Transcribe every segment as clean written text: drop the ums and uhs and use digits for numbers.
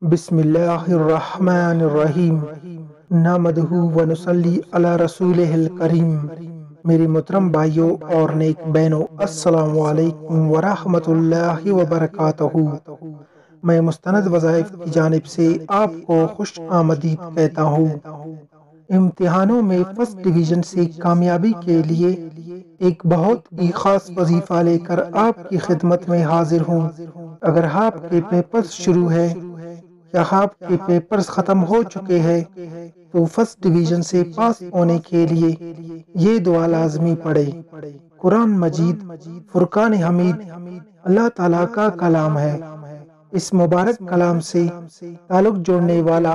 بسم اللہ الرحمن الرحیم نحمدہ ونصلی علی رسولہ الکریم۔ میری محترم بھائیوں اور نیک بہنوں، السلام علیکم ورحمۃ اللہ وبرکاتہ۔ میں مستند وظائف کی جانب سے آپ کو خوش آمدید کہتا ہوں۔ امتحانوں میں فرسٹ ڈویژن سے کامیابی کے لیے ایک بہت ہی خاص وظیفہ لے کر آپ کی خدمت میں حاضر ہوں۔ اگر آپ کے پیپرز شروع ہے یا آپ کے پیپرز ختم ہو چکے ہیں تو فرسٹ ڈویژن سے پاس ہونے کے لیے یہ دعا لازمی پڑھے۔ قرآن مجید فرقان حمید اللہ تعالیٰ کا کلام ہے۔ اس مبارک کلام سے تعلق جوڑنے والا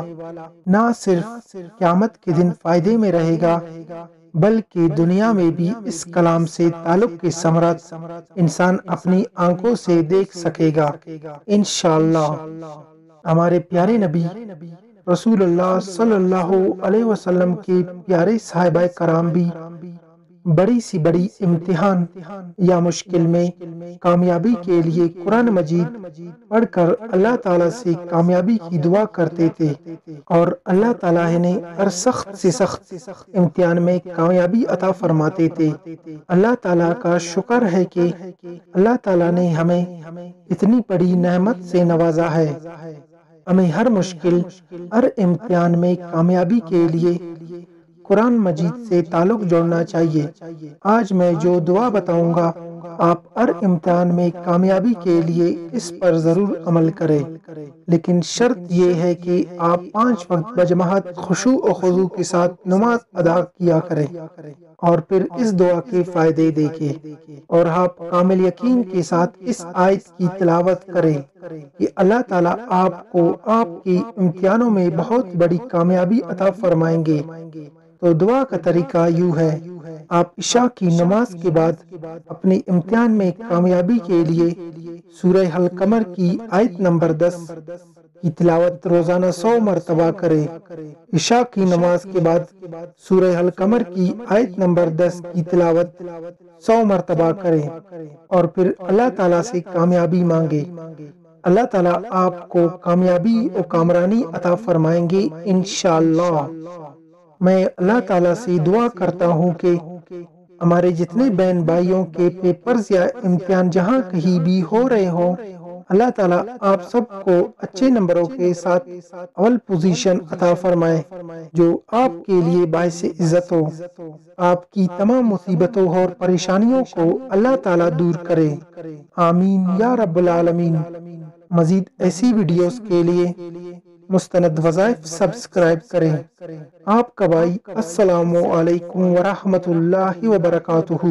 نہ صرف قیامت کے دن فائدے میں رہے گا بلکہ دنیا میں بھی اس کلام سے تعلق کے ثمرات انسان اپنی آنکھوں سے دیکھ سکے گا انشاءاللہ۔ ہمارے پیارے نبی رسول اللہ صلی اللہ علیہ وسلم کے پیارے صحابہ کرام بھی بڑی سی بڑی امتحان یا مشکل میں کامیابی کے لیے قرآن مجید پڑھ کر اللہ تعالیٰ سے کامیابی کی دعا کرتے تھے، اور اللہ تعالیٰ نے ہر سخت سے سخت امتحان میں کامیابی عطا فرماتے تھے۔ اللہ تعالیٰ کا شکر ہے کہ اللہ تعالیٰ نے ہمیں اتنی بڑی نعمت سے نوازا ہے۔ ہمیں ہر مشکل، ہر امتحان میں کامیابی کے لیے قرآن مجید سے تعلق جوڑنا چاہیے۔ آج میں جو دعا بتاؤں گا، آپ ہر امتحان میں کامیابی کے لیے اس پر ضرور عمل کریں، لیکن شرط یہ ہے کہ آپ 5 وقت بجماعت خشوع و خضوع کے ساتھ نماز ادا کیا کریں، اور پھر اس دعا کے فائدے دیکھیں، اور آپ کامل یقین کے ساتھ اس آیت کی تلاوت کریں کہ اللہ تعالیٰ آپ کو آپ کے امتحانوں میں بہت بڑی کامیابی عطا فرمائیں گے۔ تو دعا کا طریقہ یوں ہے، آپ عشاء کی نماز کے بعد اپنے امتحان میں کامیابی کے لیے سورہ القمر کی آیت نمبر 10 کی تلاوت روزانہ 100 مرتبہ کریں۔ عشاء کی نماز کے بعد سورہ القمر کی آیت نمبر 10 کی تلاوت 100 مرتبہ کریں، اور پھر اللہ تعالیٰ سے کامیابی مانگے۔ اللہ تعالیٰ آپ کو کامیابی و کامرانی عطا فرمائیں گے انشاءاللہ۔ میں اللہ تعالیٰ سے دعا کرتا ہوں کہ ہمارے جتنے بہن بھائیوں کے پیپرز یا امتحان جہاں کہیں بھی ہو رہے ہوں، اللہ تعالیٰ آپ سب کو اچھے نمبروں کے ساتھ اول پوزیشن عطا فرمائے، جو آپ کے لیے باعث عزت ہو۔ آپ کی تمام مصیبتوں اور پریشانیوں کو اللہ تعالیٰ دور کرے، آمین یا رب العالمین۔ مزید ایسی ویڈیوز کے لیے مستند وظائف سبسکرائب کریں۔ آپ کا بھائی، السلام علیکم ورحمۃ اللہ وبرکاتہ۔